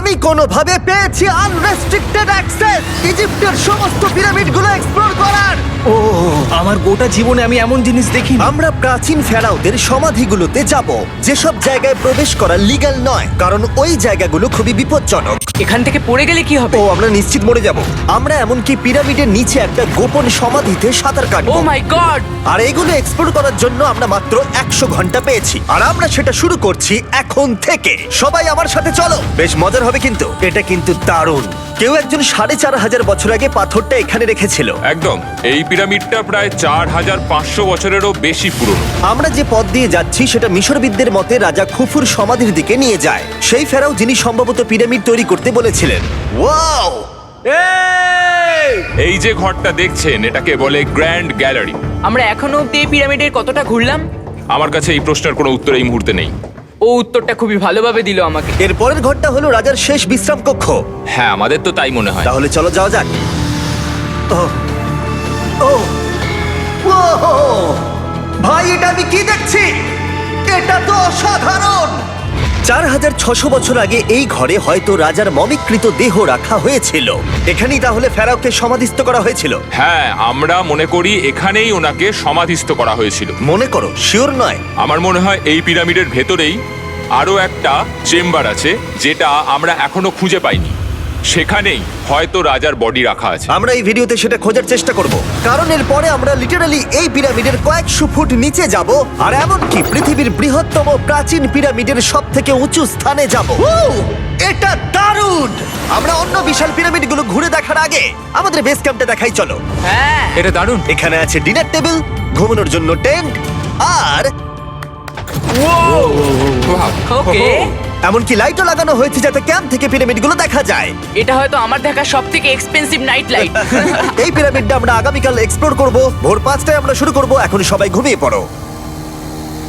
আমি কোনোভাবে পেয়েছি আনরেস্ট্রিক্টেড অ্যাক্সেস ইজিপ্টের সমস্ত পিরামিডগুলো এক্সপ্লোর করার। ও আমার গোটা জীবনে আমি এমন জিনিস দেখিনি। আমরা প্রাচীন ফেরাওদের সমাধিগুলোতে যাব, যেসব জায়গায় প্রবেশ করা লিগ্যাল নয়, কারণ ওই জায়গাগুলো খুবই বিপজ্জনক। এখান থেকে পড়ে গেলে কি হবে? ও আমরা নিশ্চিত মরে যাব। আমরা এমনকি পিরামিডের নিচে একটা গোপন সমাধিতে সাঁতার ও কাটবো। মাই গড! আর এগুলো এক্সপ্লোর করার জন্য আমরা মাত্র 100 ঘন্টা পেয়েছি, আর আমরা সেটা শুরু করছি এখন থেকে। সবাই আমার সাথে চলো, বেশ মজার হবে কিন্তু। এটা কিন্তু দারুণ। কেউ একজন 4500 বছর আগে পাথরটা এখানে রেখেছিল। একদম, এই পিরামিডটা প্রায় 4500 বছরেরও বেশি পুরনো। আমরা যে পথ দিয়ে যাচ্ছি সেটা মিশরবিদদের মতে রাজা খুফুর সমাধির দিকে নিয়ে যায়, সেই ফেরাও যিনি সম্ভবত পিরামিড তৈরি করতে বলেছিলেন। ওয়াও! এই যে ঘরটা দেখছেন এটাকে বলে গ্র্যান্ড গ্যালারি। আমরা এখনো অব্দি এই পিরামিডের কতটা ঘুরলাম? আমার কাছে এই প্রশ্নের কোনো উত্তর এই মুহূর্তে নেই। ও উত্তরটা খুবই ভালোভাবে দিল আমাকে। এর পরের ঘরটা হলো রাজার শেষ বিশ্রাম কক্ষ। হ্যাঁ, আমাদের তো তাই মনে হয়। তাহলে চলো যাওয়া যাক। ও ও ও ভাই, এটা আমি কি দেখছি? এটা তো অসাধারণ। 4600 বছর আগে এই ঘরে হয়তো রাজার মমিকৃত দেহ রাখা হয়েছিল। এখানেই তাহলে ফেরাওকে সমাধিস্থ করা হয়েছিল। হ্যাঁ, আমরা মনে করি এখানেই ওনাকে সমাধিস্থ করা হয়েছিল। মনে করো, শিওর নয়। আমার মনে হয় এই পিরামিডের ভেতরেই আরো একটা চেম্বার আছে যেটা আমরা এখনো খুঁজে পাইনি। সেখানেই হয়তো রাজার বডি রাখা আছে। আমরা এই ভিডিওতে সেটা খোঁজার চেষ্টা করব, কারণ এর পরে আমরা লিটারালি এই পিরামিডের কয়েকশো ফুট নিচে যাব, আর এমনকি পৃথিবীর বৃহত্তম প্রাচীন পিরামিডের সবথেকে উঁচু স্থানে যাব। এটা দারুণ! আমরা অন্য বিশাল পিরামিডগুলো ঘুরে দেখার আগে আমাদের বেস ক্যাম্পটা দেখাই চলো। হ্যাঁ, এটা দারুণ। এখানে আছে ডিনার টেবিল, ঘুমানোর জন্য টেন্ট, আর ওকে। এমনকি লাইটও লাগানো হয়েছে যাতে ক্যাম্প থেকে পিরামিডগুলো দেখা যায়। এটা হয়তো আমার দেখা সবথেকে এক্সপেন্সিভ নাইট লাইট। এই পিরামিডটা আমরা আগামীকাল এক্সপ্লোর করব। ভোর 5টায় আমরা শুরু করব। এখন সবাই ঘুমিয়ে পড়ো।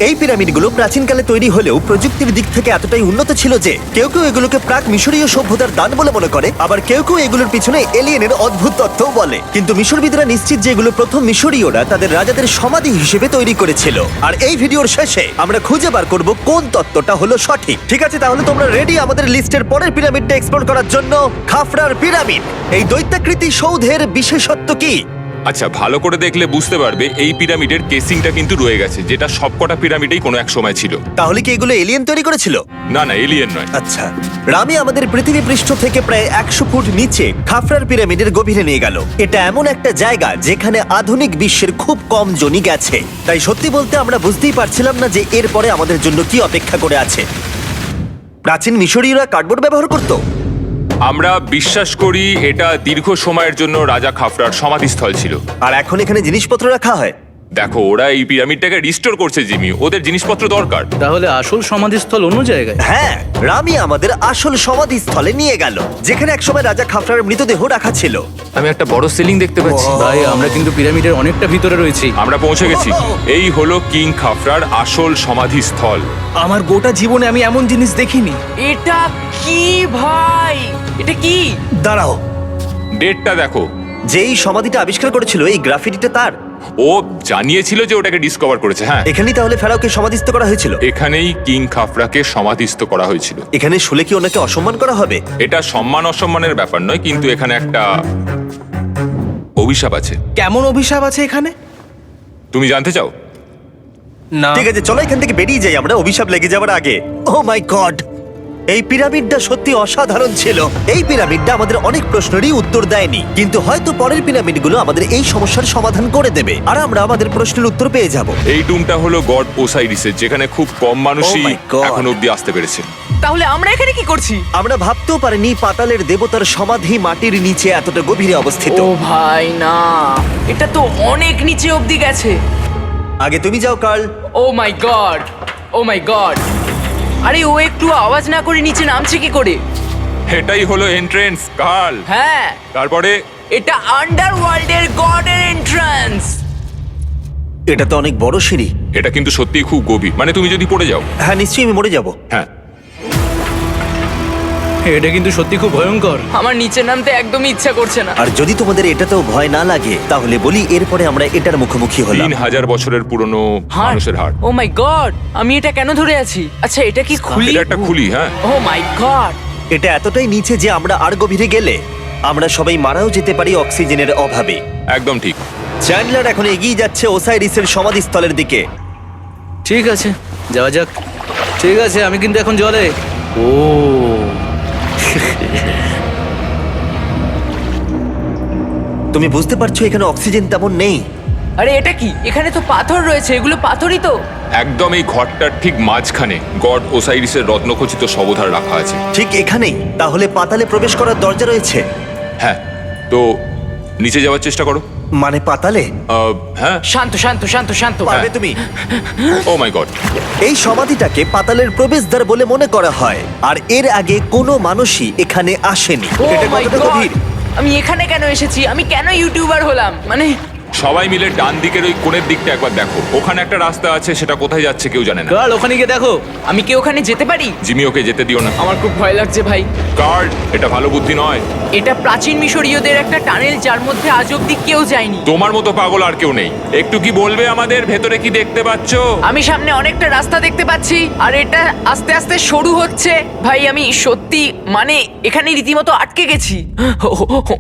এই পিরামিডগুলো প্রাচীনকালে তৈরি হলেও প্রযুক্তির দিক থেকে এতটাই উন্নত ছিল যে কেউ কেউ এগুলোকে প্রাক মিশরীয় সভ্যতার দান বলে মনে করে, আবার কেউ কেউ এগুলোর পিছনে এলিয়েনের অদ্ভুত তথ্যও বলে। কিন্তু মিশরবিদরা নিশ্চিত যে এগুলো প্রথম মিশরীয়রা তাদের রাজাদের সমাধি হিসেবে তৈরি করেছিল। আর এই ভিডিওর শেষে আমরা খুঁজে বার করব কোন তত্ত্বটা হলো সঠিক। ঠিক আছে, তাহলে তোমরা রেডি আমাদের লিস্টের পরের পিরামিডটা এক্সপ্লোর করার জন্য? খাফরার পিরামিড। এই দৈত্যাকৃতি সৌধের বিশেষত্ব কি? আচ্ছা, ভালো করে দেখলে বুঝতে পারবে এই পিরামিডের কেসিংটা কিন্তু রয়ে গেছে, যেটা সবকটা পিরামিডেই কোনো এক সময় ছিল। তাহলে কি এগুলো এলিয়েন তৈরি করেছিল? না না, এলিয়েন নয়। আচ্ছা, রামি আমাদের পৃথিবী পৃষ্ঠ থেকে প্রায় 100 ফুট নিচে খাফরার পিরামিডের গভীরে নিয়ে গেল। এটা এমন একটা জায়গা যেখানে আধুনিক বিশ্বের খুব কম জনই গেছে। তাই সত্যি বলতে আমরা বুঝতেই পারছিলাম না যে এরপরে আমাদের জন্য কি অপেক্ষা করে আছে। প্রাচীন মিশরীয়রা কার্ডবোর্ড ব্যবহার করত। আমরা বিশ্বাস করি এটা দীর্ঘ সময়ের জন্য রাজা খাফরার সমাধিস্থল ছিল। আর এখন এখানে জিনিসপত্র রাখা হয়। দেখো, ওরা এই পিরামিডটাকে রিস্টোর করছে জিমি, ওদের জিনিসপত্র দরকার। তাহলে আসল সমাধিস্থল অন্য জায়গায়? হ্যাঁ, রামি আমাদের আসল সমাধিস্থলে নিয়ে গেল, যেখানে একসময় রাজা খাফরার মৃতদেহ রাখা ছিল। আমি একটা বড় সিলিং দেখতে পাচ্ছি। ভাই, আমরা কিন্তু পিরামিডের অনেকটা ভিতরে রয়েছি। আমরা পৌঁছে গেছি। এই হলো কিং খাফরার আসল সমাধিস্থল। আমার গোটা জীবনে আমি এমন জিনিস দেখিনি। এটা কি ভাই? এটা কি? দাঁড়াও, ডেটটা দেখো। যেই সমাধিটা আবিষ্কার করেছিল এই গ্রাফিটিটা তার। ও জানিয়েছিল যে ওটাকে ডিসকভার করেছে। হ্যাঁ, এখানেই তাহলে ফেরাওকে সমাধিস্থ করা হয়েছিল। এখানেই কিং খাফরাকে সমাধিস্থ করা হয়েছিল। এখানে শুলে কি ওনাকে অসম্মান করা হবে? এটা সম্মান অসম্মানের ব্যাপার নয়, কিন্তু এখানে একটা অভিশাপ আছে। কেমন অভিশাপ আছে এখানে? তুমি জানতে চাও? না। ঠিক আছে, চলো এখান থেকে বেরিয়ে যাই আমরা অভিশাপ লেগে যাওয়ার আগে। ও মাই গড, এই পিরামিডটা সত্যি অসাধারণ ছিল। এই পিরামিডটা আমাদের অনেক প্রশ্নেরই উত্তর দেয়নি, কিন্তু হয়তো পরের পিরামিডগুলো আমাদের এই সমস্যার সমাধান করে দেবে, আর আমরা আমাদের প্রশ্নের উত্তর পেয়ে যাব। এই টুমটা হলো গড ওসাইরিসের, যেখানে খুব কম মানুষই Oh my God! এখন অব্দি আসতে পেরেছে। তাহলে আমরা এখানে কি করছি? আমরা ভাবতেও পারিনি পাতালের দেবতার সমাধি মাটির নিচে এতটা গভীরে অবস্থিত। ও ভাই না, এটা তো অনেক নিচে অব্দি গেছে। আগে তুমি যাও কার্ল। ও মাই গড, ও মাই গড! আরে ও একটু আওয়াজ না করে নিচে নামছে কি করে? এটাই হলো এন্ট্রেন্স, কাল। হ্যাঁ, তারপরে এটা আন্ডারওয়ার্ল্ডের গডের এন্ট্রান্স। এটা তো অনেক বড় সিঁড়ি। এটা কিন্তু সত্যিই খুব গভীর, মানে তুমি যদি পড়ে যাও। হ্যাঁ, নিশ্চয়ই আমি মরে যাব। হ্যাঁ, এটা কিন্তু সত্যি খুব ভয়ঙ্কর। আমার নিচে নামতে একদমই ইচ্ছা করছে না। আর যদি তোমাদের এটাতেও ভয় না লাগে তাহলে বলি এরপরে আমরা এটার মুখোমুখি হলাম। 3000 বছরের পুরনো মানুষের হাড়। ও মাই গড, আমি এটা কেন ধরে আছি? আচ্ছা, এটা কি খুলি? এটা একটা খুলি। হ্যাঁ, ও মাই গড, এটা এতটাই নিচে যে আমরা আর গভীরে গেলে আমরা সবাই মারাও যেতে পারি অক্সিজেনের অভাবে। একদম ঠিক। চ্যান্ডলার এখন এগিয়ে যাচ্ছে ওসাইরিসের সমাধিস্থলের দিকে। ঠিক আছে, যাওয়া যাক। ঠিক আছে, আমি কিন্তু এখন জলে। ও তুমি বুঝতে পারছো এখানে অক্সিজেন তেমন নেই। আরে এটা কি? এখানে তো পাথর রয়েছে, এগুলো পাথরই তো। একদম এই ঘরটার ঠিক মাঝখানে গড ওসাইরিসের রত্নখচিত শবধার রাখা আছে। ঠিক এখানেই। তাহলে পাতালে প্রবেশ করার দরজা রয়েছে? হ্যাঁ, তো নিচে যাওয়ার চেষ্টা করো। মানে পাতালে? হ্যাঁ। শান্ত শান্ত শান্ত শান্ত। পারবে তুমি? ও মাই গড। এই সমাধিটাকে পাতালের প্রবেশদ্বার বলে মনে করা হয়, আর এর আগে কোনো মানুষই এখানে আসেনি। Oh এটা my কতটা God! গভীর? আমি এখানে কেন এসেছি? আমি কেন ইউটিউবার হলাম? মানে সবাই মিলে ডান দিকের ওই কোণের দিকটা একবার দেখো। ওখানে একটা রাস্তা আছে, সেটা কোথায় যাচ্ছে কেউ জানে না। কাল ওখানে গিয়ে দেখো। আমি কি ওখানে যেতে পারি? জিমি, ওকে যেতে দিও না। আমার খুব ভয় লাগছে ভাই। গার্ড, এটা ভালো বুদ্ধি নয়। এটা প্রাচীন মিশরীয়দের একটা টানেল যার মধ্যে আজ অব্দি কেউ যায়নি। তোমার মতো পাগল আর কেউ নেই। একটু কি বলবে আমাদের ভেতরে কি দেখতে পাচ্ছ? আমি সামনে অনেকটা রাস্তা দেখতে পাচ্ছি, আর এটা আস্তে আস্তে সরু হচ্ছে। ভাই আমি সত্যি মানে এখানে রীতিমতো আটকে গেছি। ও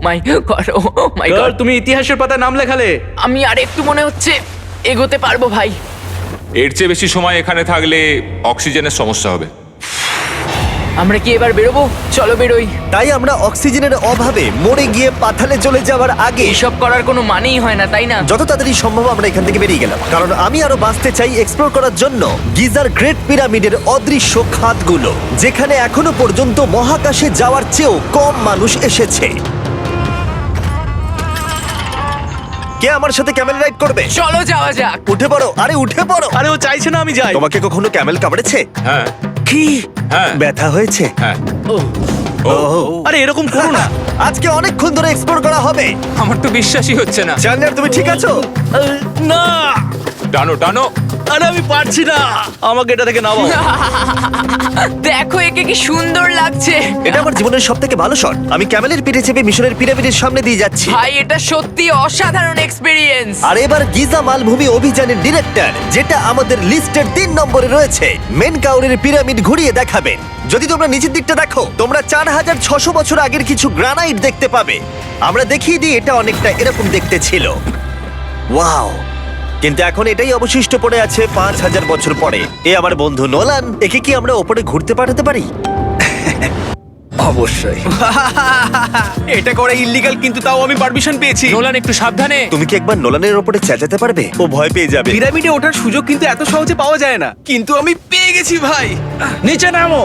মাই গড, ও মাই কাল গড। তুমি ইতিহাসের পাতায় নাম লেখালে। আমি আর একটু মনে হচ্ছে এগোতে পারবো ভাই। এর চেয়ে বেশি সময় এখানে থাকলে অক্সিজেনের সমস্যা হবে। আমরা কি এবার বেরোবো? চলো বেরোই। তাই আমরা অক্সিজেনের অভাবে মরে গিয়ে পাতালে চলে যাওয়ার আগে এসব করার কোনো মানেই হয় না, তাই না? যত তাড়াতাড়ি সম্ভব আমরা এখান থেকে বেরিয়ে গেলাম, কারণ আমি আরো বাঁচতে চাই এক্সপ্লোর করার জন্য গিজার গ্রেট পিরামিডের অদৃশ্য খাতগুলো, যেখানে এখনো পর্যন্ত মহাকাশে যাওয়ার চেয়েও কম মানুষ এসেছে। কে আমার সাথে ক্যামেল রাইড করবে? চলো যাওয়া যাক। উঠে পড়ো, আরে উঠে পড়ো। আরে ও চাইছে না আমি যাই। তোমাকে কখনো ক্যামেল কামড়েছে? হ্যাঁ কি হ্যাঁ ব্যথা হয়েছে? হ্যাঁ। আরে এরকম করো না। আজকে অনেকক্ষণ ধরে এক্সপ্লোর করা হবে। আমার তো বিশ্বাসই হচ্ছে না। জানলার তুমি ঠিক আছো? না, টানো টানো। আরে আমি পারছি না, আমাকে এটা থেকে নামাও। দেখো একে কি সুন্দর লাগছে। এটা আমার জীবনের সব থেকে ভালো শট। আমি ক্যামেলের পিঠে চেপে মিশরের পিরামিডের সামনে দিয়ে যাচ্ছি। ভাই এটা সত্যি অসাধারণ এক্সপেরিয়েন্স। আর এবার গিজা মালভূমি অভিযানের ডিরেক্টর, যেটা আমাদের লিস্টের 3 নম্বরে রয়েছে, মেনকাউরের পিরামিড ঘুরিয়ে দেখাবেন। যদি তোমরা নিচের দিকটা দেখো, তোমরা 4600 বছর আগের কিছু গ্রানাইট দেখতে পাবে। আমরা দেখিয়ে দিই, এটা অনেকটা এরকম দেখতে ছিল। ওয়াও! কিন্তু এখন এটাই অবশিষ্ট পড়ে আছে 5000 বছর পরে। এ আমার বন্ধু নোলান। একে কি আমরা ওপরে ঘুরতে পাঠাতে পারি? অবশ্যই। এটা করা ইল্লিগাল, কিন্তু তাও আমি পারমিশন পেয়েছি। নোলান একটু সাবধানে। তুমি কি একবার নোলানের ওপরে চেঁচাতে পারবে? ও ভয় পেয়ে যাবে। পিরামিডে ওঠার সুযোগ কিন্তু এত সহজে পাওয়া যায় না, কিন্তু আমি পেয়ে গেছি ভাই। নিচে নামো,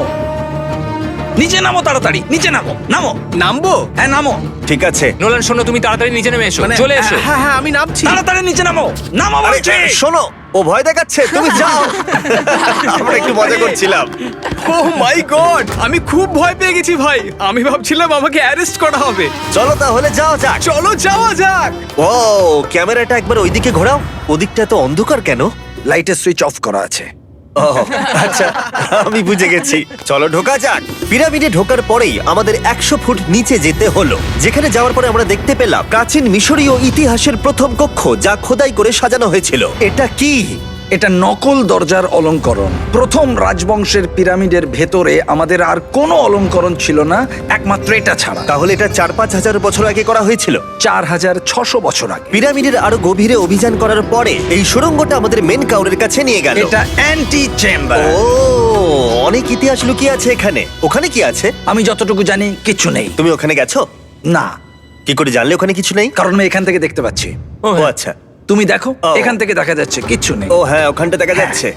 নিচে নামো, তাড়াতাড়ি নিচে নামো। নামো, নামবো? হ্যাঁ নামো, ঠিক আছে। নোলান শোনো, তুমি তাড়াতাড়ি নিচে নেমে এসো। চলে এসো। হ্যাঁ হ্যাঁ আমি নামছি। তাড়াতাড়ি নিচে নামো, নামো আরে বলছি। শোনো, ও ভয় দেখাচ্ছে, তুমি যাও। আমরা একটু মজা করছিলাম। ও মাই গড, আমি খুব ভয় পেয়ে গেছি ভাই। আমি ভাবছিলাম আমাকে অ্যারেস্ট করা হবে। চলো তাহলে যাও যাক। চলো যাওয়া যাক। ও ক্যামেরাটা একবার ওইদিকে ঘোরাও। ওদিকটা তো অন্ধকার কেন? লাইটের সুইচ অফ করা আছে। ও আচ্ছা, আমি বুঝে গেছি। চলো ঢোকা যাক। পিরামিডে ঢোকার পরেই আমাদের 100 ফুট নিচে যেতে হলো, যেখানে যাওয়ার পরে আমরা দেখতে পেলাম প্রাচীন মিশরীয় ইতিহাসের প্রথম কক্ষ, যা খোদাই করে সাজানো হয়েছিল। এটা কি? এটা নকল দরজার অলঙ্করণ। প্রথম রাজবংশের পিরামিডের ভেতরে আমাদের আর কোনো অলঙ্করণ ছিল না, একমাত্র এটা ছাড়া। তাহলে এটা 4-5 হাজার বছর আগে করা হয়েছিল। 4600 বছর আগে। পিরামিডের আরো গভীরে অভিযান করার পরে এই সুড়ঙ্গটা আমাদের মেন কাউরের কাছে নিয়ে গেল। এটা অ্যান্টি চেম্বার। ও, অনেক ইতিহাস লুকিয়ে আছে এখানে। ওখানে কি আছে? আমি যতটুকু জানি কিছু নেই। তুমি ওখানে গেছো? না, কি করে জানলে ওখানে কিছু নেই? কারণ আমি এখান থেকে দেখতে পাচ্ছি। ও আচ্ছা। তুমি দেখো, ও। এখান থেকে দেখা যাচ্ছে কিচ্ছু নেই। ও হ্যাঁ, ওখানটা দেখা যাচ্ছে।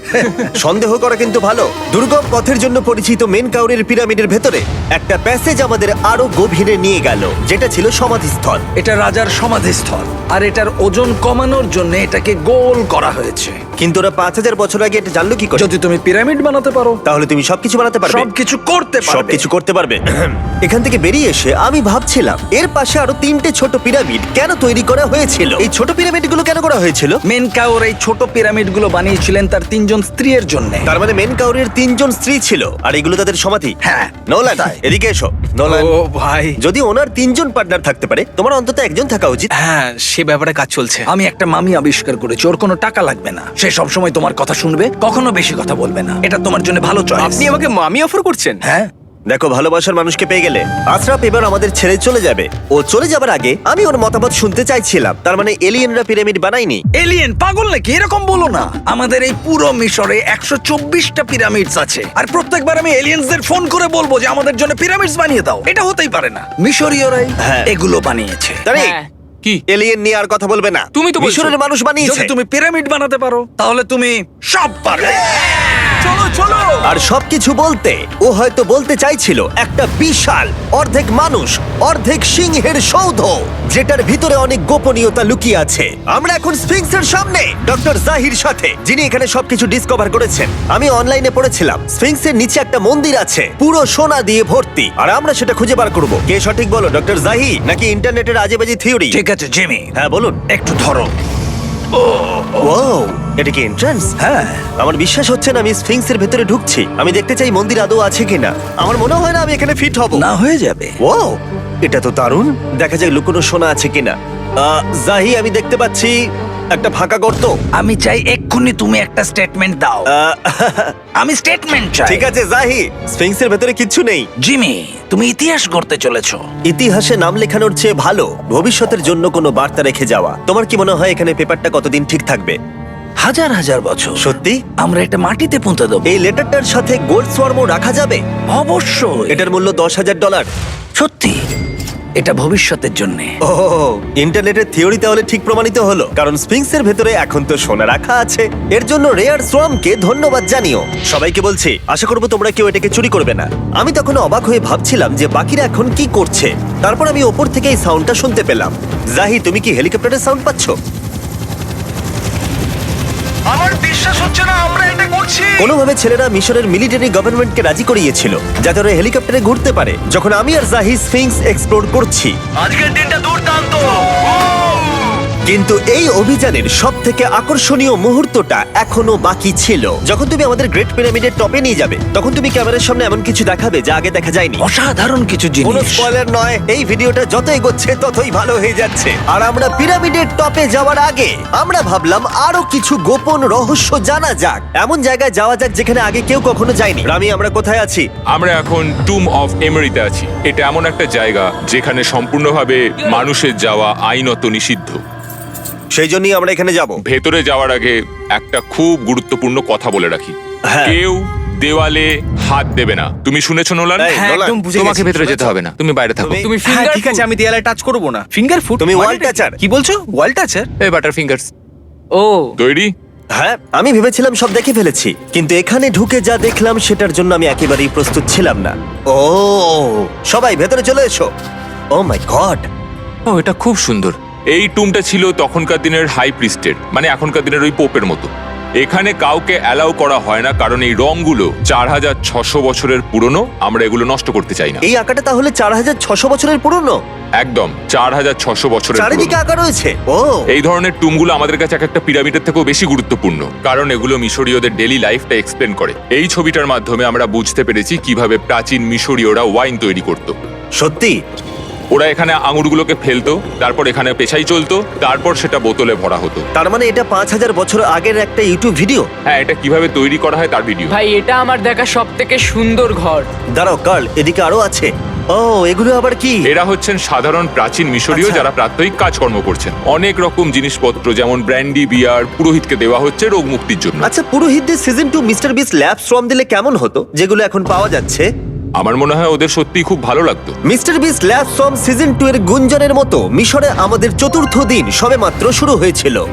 সন্দেহ করা কিন্তু ভালো। দুর্গম পথের জন্য পরিচিত মেন কাউরের পিরামিডের ভেতরে একটা প্যাসেজ আমাদের আরো গভীরে নিয়ে গেল, যেটা ছিল সমাধিস্থল। এটা রাজার সমাধিস্থল, আর এটার ওজন কমানোর জন্য এটাকে গোল করা হয়েছে। কিন্তু ওরা 5000 বছর আগে এটা জানলো কি করে? যদি তুমি পিরামিড বানাতে পারো, তাহলে তুমি সবকিছু বানাতে পারবে। সবকিছু করতে পারবে। সবকিছু করতে পারবে। এখান থেকে বেরিয়ে এসে আমি ভাবছিলাম, এর পাশে আরো 3টে ছোট পিরামিড কেন তৈরি করা হয়েছিল? এই ছোট পিরামিডগুলো কেন করা হয়েছিল? মেনকাউর এই ছোট পিরামিডগুলো বানিয়েছিলেন তার 3জন স্ত্রীর জন্য। তার মানে মেন কাউরের 3জন স্ত্রী ছিল, আর এগুলো তাদের সমাধি। হ্যাঁ, নোলান, তাই। এদিকে এসো। নোলান, ও ভাই, যদি ওনার 3জন পার্টনার থাকতে পারে, তোমার অন্তত একজন থাকা উচিত। হ্যাঁ সে ব্যাপারে কাজ চলছে। আমি একটা মামি আবিষ্কার করেছি, ওর কোনো টাকা লাগবে না। সে সব সময় তোমার কথা শুনবে, কখনো বেশি কথা বলবে না। এটা তোমার জন্য ভালো চয়েস। আপনি আমাকে মামি অফার করছেন? হ্যাঁ, দেখো, ভালোবাসার মানুষকে পেয়ে গেলে আশরাফ এবার আমাদের ছেড়ে চলে যাবে। ও চলে যাবার আগে আমি ওর মতামত শুনতে চাইছিলাম। তার মানে এলিয়েনরা পিরামিড বানায়নি? এলিয়েন পাগল নাকি? এরকম বলো না। আমাদের এই পুরো মিশরে 124টা পিরামিডস আছে, আর প্রত্যেকবার আমি এলিয়েন্সদের ফোন করে বলবো যে আমাদের জন্য পিরামিডস বানিয়ে দাও। এটা হতেই পারে না। মিশরীয়রাই হ্যাঁ। এগুলো বানিয়েছে। তারে হ্যাঁ। কি? এলিয়েন নিয়ে আর কথা বলবে না। তুমি তো বলছো। মিশরের মানুষ বানিয়েছে। যদি তুমি পিরামিড বানাতে পারো তাহলে তুমি সব পারবে। চলো চলো। আর সবকিছু বলতে ও হয়তো বলতে চাইছিল একটা বিশাল অর্ধেক মানুষ অর্ধেক সিংহের সৌধ, যেটার ভিতরে অনেক গোপনীয়তা লুকিয়ে আছে। আমরা এখন স্ফিংসের সামনে ডক্টর জাহির সাথে, যিনি এখানে সবকিছু ডিসকভার করেছেন। আমি অনলাইনে পড়েছিলাম স্ফিংসের নিচে একটা মন্দির আছে পুরো সোনা দিয়ে ভর্তি, আর আমরা সেটা খুঁজে বার করব। কে সঠিক বলো, ডক্টর জাহি নাকি ইন্টারনেটের আজেবাজি থিওরি? ঠিক আছে জিমি, হ্যাঁ বলুন। একটু ধরো। ও, এটা কি এন্ট্রান্স? হ্যাঁ। আমার বিশ্বাস হচ্ছে না আমি স্ফিংসের ভেতরে ঢুকছি। আমি দেখতে চাই মন্দির আদৌ আছে কিনা। আমার মনে হয় না আমি এখানে ফিট হব। না হয়ে যাবে। ও, এটা তো দারুণ। দেখা যাক লুকোনো সোনা আছে কিনা। জাহি, আমি দেখতে পাচ্ছি একটা ফাঁকা গর্ত। আমি চাই এক্ষুনি তুমি একটা স্টেটমেন্ট দাও। আমি স্টেটমেন্ট চাই। ঠিক আছে জাহি, স্ফিংসের ভেতরে কিচ্ছু নেই। জিমি, তুমি ইতিহাস গড়তে চলেছো। ইতিহাসে নাম লেখানোর চেয়ে ভালো ভবিষ্যতের জন্য কোনো বার্তা রেখে যাওয়া। তোমার কি মনে হয় এখানে পেপারটা কতদিন ঠিক থাকবে? হাজার হাজার বছর। সত্যি? আমরা এটা মাটিতে পুঁতে দেবো। এই লেটারটার সাথে গোল্ড সোয়ার্মও রাখা যাবে? অবশ্যই। এটার মূল্য $10,000। সত্যি, এটা ভবিষ্যতের জন্য। ও, ইন্টারনেটের থিওরি তাহলে ঠিক প্রমাণিত হলো, কারণ স্ফিংসের ভেতরে এখন তো সোনা রাখা আছে। এর জন্য রেয়ার সোয়ামকে ধন্যবাদ জানিও। সবাইকে বলছি, আশা করবো তোমরা কেউ এটাকে চুরি করবে না। আমি তখন অবাক হয়ে ভাবছিলাম যে বাকিরা এখন কি করছে। তারপর আমি ওপর থেকে এই সাউন্ডটা শুনতে পেলাম। জাহি, তুমি কি হেলিকপ্টারের সাউন্ড পাচ্ছ? আমার বিশ্বাস হচ্ছে না আমরা এটা করছি। কোনোভাবে ছেলেরা মিশরের মিলিটারি গভর্নমেন্টকে রাজি করিয়েছিল যাতে ওরা হেলিকপ্টারে ঘুরতে পারে, যখন আমি আর জাহি স্ফিংস এক্সপ্লোর করছি। আজকের দিনটা দুর্দান্ত। কিন্তু এই অভিযানের সব থেকে আকর্ষণীয় মুহূর্তটা এখনো বাকি ছিল। যখন তুমি আমাদের গ্রেট পিরামিডের টপে নিয়ে যাবে, তখন তুমি ক্যামেরার সামনে এমন কিছু দেখাবে যা আগে দেখা যায়নি। অসাধারণ কিছু কোনো জিনিস। স্পয়লার নয়, এই ভিডিওটা যত এগোচ্ছে ততই ভালো হয়ে যাচ্ছে। আর আমরা পিরামিডের টপে যাওয়ার আগে আমরা ভাবলাম আরো কিছু গোপন রহস্য জানা যাক। এমন জায়গায় যাওয়া যাক যেখানে আগে কেউ কখনো যায়নি। রামি, আমরা কোথায় আছি? আমরা এখন টুম অফ এমেরিতে আছি। এটা এমন একটা জায়গা যেখানে সম্পূর্ণভাবে মানুষের যাওয়া আইনত নিষিদ্ধ। সেই জন্যই আমরা এখানে যাব। ভেতরে যাওয়ার আগে একটা খুব গুরুত্বপূর্ণ কথা বলে রাখি, হ্যাঁ। কেউ দেওয়ালে হাত দেবে না। তুমি শুনেছো নোলান? এই, হ্যাঁ, নোলান, একদম বুঝে তোমাকে গেছি। ভেতরে যেতে হবে না, তুমি বাইরে থাকো। তুমি- তুমি হ্যাঁ, ফিঙ্গার ঠিক আছে, আমি দেয়ালে টাচ করব না। Finger food? তুমি wall toucher? কি বলছো? ওয়াল টাচার? এই বাটার ফিঙ্গারস। ও, তৈরি? হ্যাঁ, আমি ভেবেছিলাম সব দেখে ফেলেছি, কিন্তু এখানে ঢুকে যা দেখলাম সেটার জন্য আমি একেবারেই প্রস্তুত ছিলাম না। ও, সবাই ভেতরে চলে এসো। ও মাই গড, ও, এটা খুব সুন্দর। এই টুমটা ছিল তখনকার দিনের হাই প্রিস্টের, মানে এখনকার দিনের ওই পোপের মতো। এখানে কাউকে অ্যালাউ করা হয় না, কারণ এই রংগুলো 4600 বছরের পুরনো। আমরা এগুলো নষ্ট করতে চাই না। এই আঁকাটা তাহলে 4600 বছরের পুরনো? একদম 4600 বছরের চারিদিকে পুরনো। আঁকা রয়েছে। ও, এই ধরনের টুমগুলো আমাদের কাছে এক একটা পিরামিডের থেকেও বেশি গুরুত্বপূর্ণ, কারণ এগুলো মিশরীয়দের ডেইলি লাইফটা এক্সপ্লেন করে। এই ছবিটার মাধ্যমে আমরা বুঝতে পেরেছি কিভাবে প্রাচীন মিশরীয়রা ওয়াইন তৈরি করত। সত্যি? ওরা এখানে আঙুরগুলোকে ফেলতো, তারপর এখানে পেশাই চলতো, তারপর সেটা বোতলে ভরা হতো। তার মানে এটা 5000 বছর আগের একটা ইউটিউব ভিডিও? হ্যাঁ, এটা কিভাবে তৈরি করা হয় তার ভিডিও। ভাই এটা আমার দেখা সব থেকে সুন্দর ঘর। দাঁড়াও কার্ল, এদিকে আরো আছে। ও, এগুলো আবার কি? এরা হচ্ছেন সাধারণ প্রাচীন মিশরীয় আচ্ছা। যারা প্রাত্যহিক কাজকর্ম করছেন। অনেক রকম জিনিসপত্র যেমন ব্র্যান্ডি, বিয়ার পুরোহিতকে দেওয়া হচ্ছে রোগ মুক্তির জন্য। আচ্ছা, পুরোহিতদের সিজন 2 মিস্টার বিস ল্যাব শ্রম দিলে কেমন হতো, যেগুলো এখন পাওয়া যাচ্ছে? আমার মনে হয় ওদের সত্যিই খুব ভালো লাগতো। মিস্টার বিস ল্যাব শ্রম সিজন 2 এর গুঞ্জনের মতো মিশরে আমাদের চতুর্থ দিন সবেমাত্র শুরু হয়েছিল।